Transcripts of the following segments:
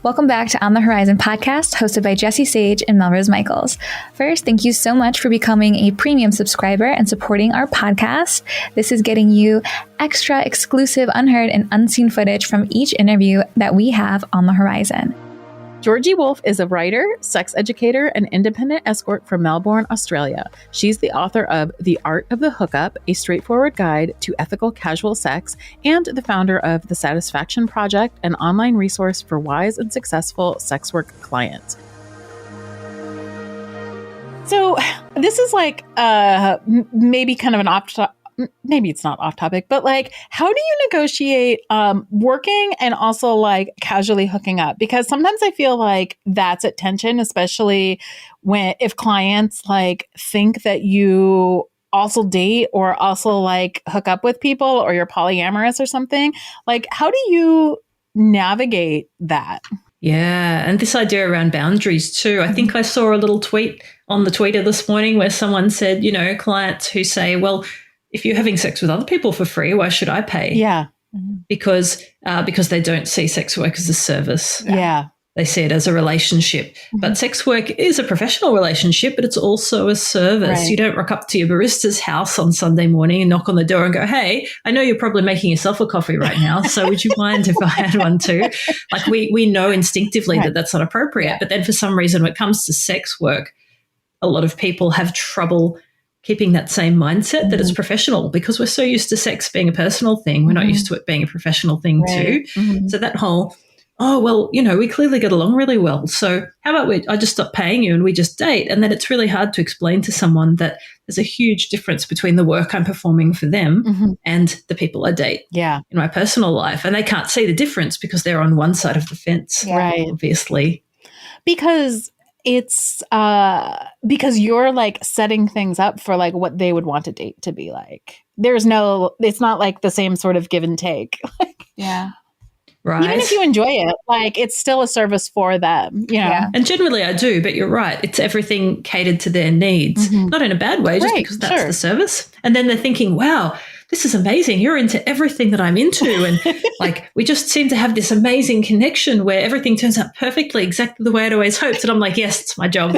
Welcome back to On the Horizon podcast, hosted by Jessie Sage and Melrose Michaels. First, thank you so much for becoming a premium subscriber and supporting our podcast. This is getting you extra exclusive, unheard, and unseen footage from each interview that we have on the horizon. Georgie Wolf is a writer, sex educator, and independent escort from Melbourne, Australia. She's the author of The Art of the Hookup, a straightforward guide to ethical casual sex, and the founder of The Satisfaction Project, an online resource for wise and successful sex work clients. So this is like maybe kind of an maybe it's not off topic, but like, how do you negotiate working and also like casually hooking up? Because sometimes I feel like that's at tension, especially if clients like think that you also date or also like hook up with people or you're polyamorous or something. Like, how do you navigate that? Yeah. And this idea around boundaries too. I think I saw a little tweet on the Twitter this morning where someone said, you know, clients who say, well, if you're having sex with other people for free, why should I pay? Yeah. Because they don't see sex work as a service. Yeah. They see it as a relationship. Mm-hmm. But sex work is a professional relationship, but it's also a service. Right. You don't rock up to your barista's house on Sunday morning and knock on the door and go, hey, I know you're probably making yourself a coffee right now, so would you mind if I had one too? Like we know instinctively that that's not appropriate. Yeah. But then for some reason, when it comes to sex work, a lot of people have trouble keeping that same mindset that it's professional because we're so used to sex being a personal thing. We're not used to it being a professional thing too. Mm-hmm. So that whole, oh, well, you know, we clearly get along really well. So how about I just stop paying you and we just date? And then it's really hard to explain to someone that there's a huge difference between the work I'm performing for them and the people I date in my personal life. And they can't see the difference because they're on one side of the fence, obviously. Because it's because you're like setting things up for like what they would want a date to be like. It's not like the same sort of give and take. Yeah. Right. Even if you enjoy it, like it's still a service for them, you know? Yeah. And generally I do, but you're right. It's everything catered to their needs, not in a bad way, just because that's the service. And then they're thinking, wow, this is amazing. You're into everything that I'm into. And like, we just seem to have this amazing connection where everything turns out perfectly, exactly the way I'd always hoped. And I'm like, yes, it's my job.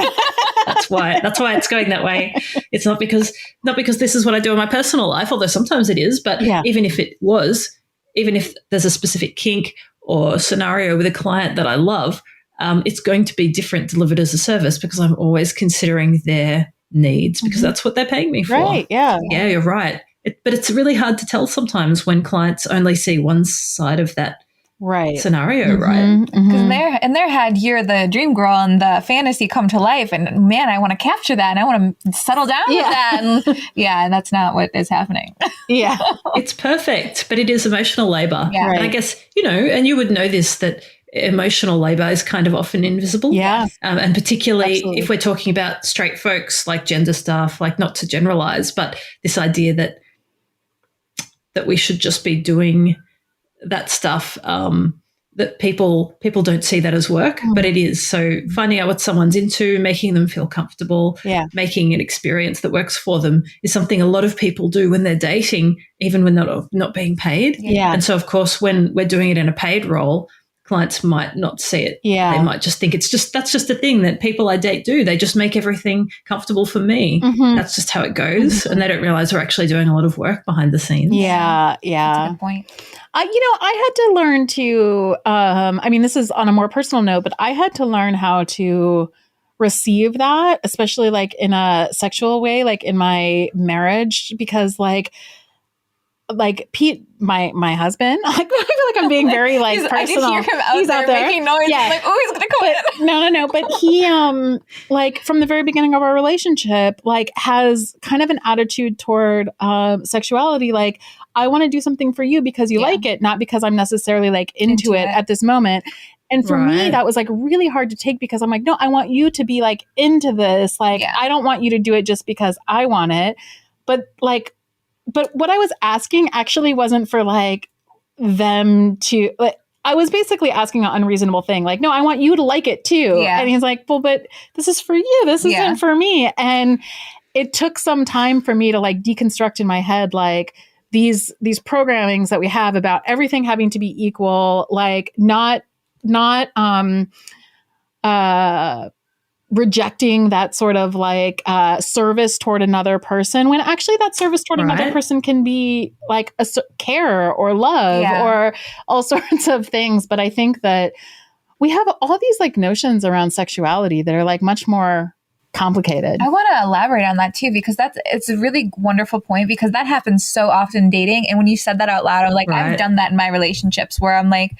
That's why it's going that way. It's not because this is what I do in my personal life, although sometimes it is. But even if it was, even if there's a specific kink or scenario with a client that I love, it's going to be different delivered as a service because I'm always considering their needs because that's what they're paying me for. Right, yeah. Yeah, you're right. But it's really hard to tell sometimes when clients only see one side of that scenario, right? Because in their head, you're the dream girl and the fantasy come to life. And man, I want to capture that and I want to settle down with that. And and that's not what is happening. Yeah. It's perfect, but it is emotional labor. Yeah. And I guess, you know, and you would know this, that emotional labor is kind of often invisible. Yeah. And particularly if we're talking about straight folks, like gender stuff, like not to generalize, but this idea that we should just be doing that stuff, that people don't see that as work, but it is. So finding out what someone's into, making them feel comfortable, making an experience that works for them is something a lot of people do when they're dating, even when they're not being paid. Yeah. And so, of course, when we're doing it in a paid role, clients might not see it. Yeah. They might just think that's just a thing that people I date do. They just make everything comfortable for me. That's just how it goes. And they don't realize we're actually doing a lot of work behind the scenes. Yeah. Yeah. That's a good point. I had to learn to, I mean, this is on a more personal note, but I had to learn how to receive that, especially like in a sexual way, like in my marriage, because like Pete, my husband, like, I feel like I'm being very like personal. I can hear him he's out there making noise. Yeah. Like, oh, he's going to come in. No. But he, like from the very beginning of our relationship, like has kind of an attitude toward sexuality. Like, I want to do something for you because you like it, not because I'm necessarily like into it at this moment. And for me, that was like really hard to take because I'm like, no, I want you to be like into this. Like, I don't want you to do it just because I want it. But what I was asking actually wasn't for like them to like, I was basically asking an unreasonable thing. Like, no, I want you to like it too. Yeah. And he's like, well, but this is for you. This isn't for me. And it took some time for me to like deconstruct in my head, like these programmings that we have about everything having to be equal, like not rejecting that sort of like service toward another person, when actually that service toward another person can be like care or love or all sorts of things. But I think that we have all these like notions around sexuality that are like much more complicated. I want to elaborate on that too, because it's a really wonderful point, because that happens so often dating. And when you said that out loud, I'm like, I've done that in my relationships where I'm like,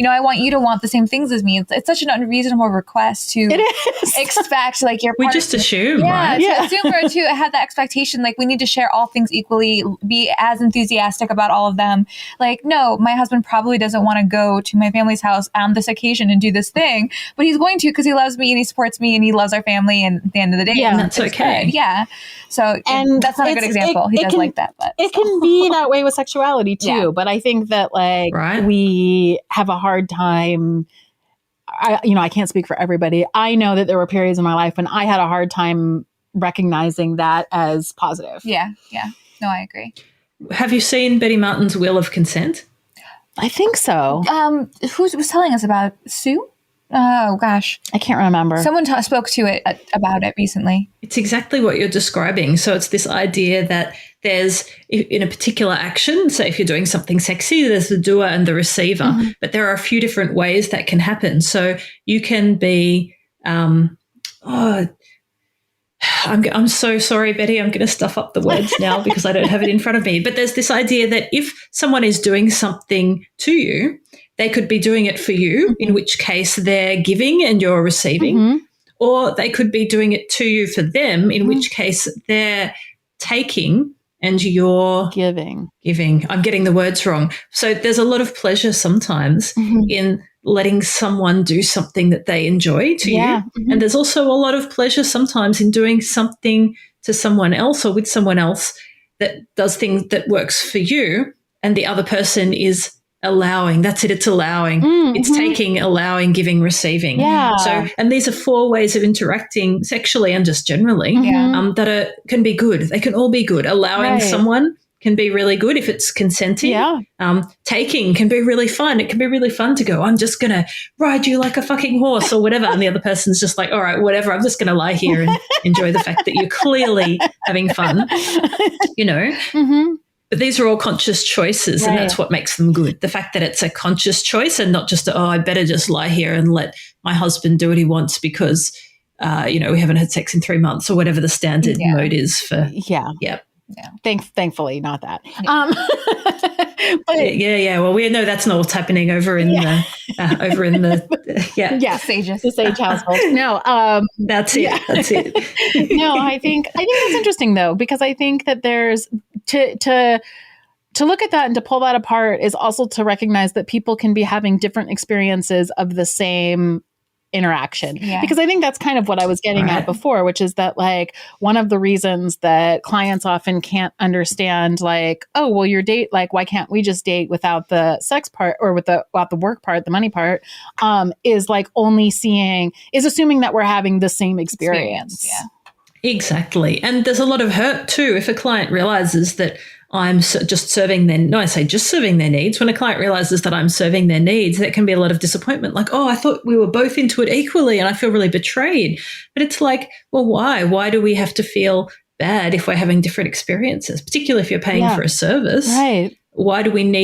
I want you to want the same things as me. It's such an unreasonable request to expect like your partner. We just assume, to assume or to have that expectation, like we need to share all things equally, be as enthusiastic about all of them. Like, no, my husband probably doesn't want to go to my family's house on this occasion and do this thing, but he's going to because he loves me and he supports me and he loves our family, and at the end of the day, and that's okay. Good. Yeah. So that's not a good example. He does like that, but it can be that way with sexuality too. Yeah. But I think that like we have a hard time. I can't speak for everybody. I know that there were periods in my life when I had a hard time recognizing that as positive. Yeah. Yeah. No, I agree. Have you seen Betty Martin's Wheel of Consent? I think so. Who was telling us about Sue? Oh, gosh. I can't remember. Someone spoke to it about it recently. It's exactly what you're describing. So it's this idea that there's, in a particular action, so if you're doing something sexy, there's the doer and the receiver. Mm-hmm. But there are a few different ways that can happen. So you can be, I'm so sorry, Betty. I'm going to stuff up the words now because I don't have it in front of me. But there's this idea that if someone is doing something to you, they could be doing it for you, in which case they're giving and you're receiving, or they could be doing it to you for them, in which case they're taking and you're giving. I'm getting the words wrong. So there's a lot of pleasure sometimes in letting someone do something that they enjoy to you. And there's also a lot of pleasure sometimes in doing something to someone else or with someone else that does things that works for you, and the other person is allowing. That's it. It's allowing. It's taking, allowing, giving, receiving. Yeah. So, and these are 4 ways of interacting sexually and just generally that can be good. They can all be good. Allowing someone can be really good if it's consenting. Yeah. Taking can be really fun. It can be really fun to go, I'm just going to ride you like a fucking horse or whatever. And the other person's just like, all right, whatever. I'm just going to lie here and enjoy the fact that you're clearly having fun, But these are all conscious choices, and that's what makes them good. The fact that it's a conscious choice and not just, I better just lie here and let my husband do what he wants because, we haven't had sex in 3 months or whatever the standard mode is for. Yeah. Thankfully, not that. But well, we know that's not what's happening over in the Sages, the Sage household. No, that's it. That's it. No, I think that's interesting though, because I think that there's to look at that and to pull that apart is also to recognize that people can be having different experiences of the same interaction. Because I think that's kind of what I was getting at before, which is that like one of the reasons that clients often can't understand like, oh, well, your date, like, why can't we just date without the sex part or without the work part, the money part, is like is assuming that we're having the same experience. Yeah. Exactly. And there's a lot of hurt too if a client realizes that I'm just serving their needs. When a client realizes that I'm serving their needs, that can be a lot of disappointment. Like, I thought we were both into it equally and I feel really betrayed. But it's like, well, why? Why do we have to feel bad if we're having different experiences, particularly if you're paying for a service? Right. Why do we both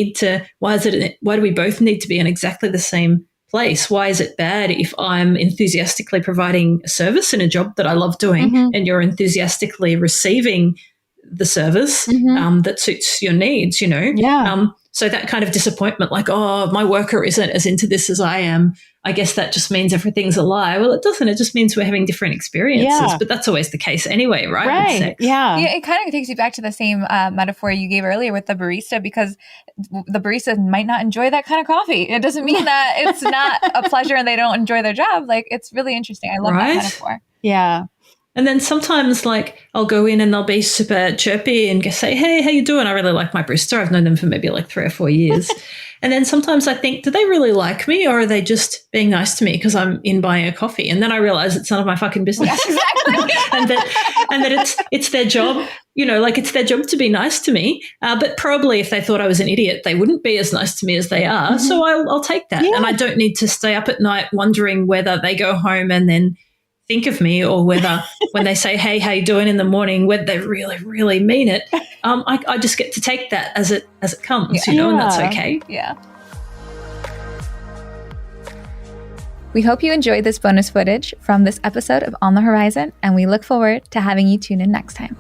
need to be in exactly the same place? Why is it bad if I'm enthusiastically providing a service in a job that I love doing and you're enthusiastically receiving the service that suits your needs, so that kind of disappointment, like, my worker isn't as into this as I am, I guess that just means everything's a lie. Well, it doesn't. It just means we're having different experiences, but that's always the case anyway, right? Right. Yeah. It kind of takes you back to the same metaphor you gave earlier with the barista, because the barista might not enjoy that kind of coffee. It doesn't mean that it's not a pleasure and they don't enjoy their job. Like, it's really interesting. I love that metaphor. Yeah. And then sometimes like I'll go in and they'll be super chirpy and say, hey, how you doing? I really like my barista. I've known them for maybe like 3 or 4 years. And then sometimes I think, do they really like me or are they just being nice to me because I'm in buying a coffee? And then I realize it's none of my fucking business. Exactly. and that it's their job, like it's their job to be nice to me. But probably if they thought I was an idiot, they wouldn't be as nice to me as they are. Mm-hmm. So I'll take that. Yeah. And I don't need to stay up at night wondering whether they go home and then think of me or whether when they say, hey, how you doing in the morning, whether they really, really mean it. I just get to take that as it comes, and that's okay. Yeah. We hope you enjoyed this bonus footage from this episode of On the Horizon, and we look forward to having you tune in next time.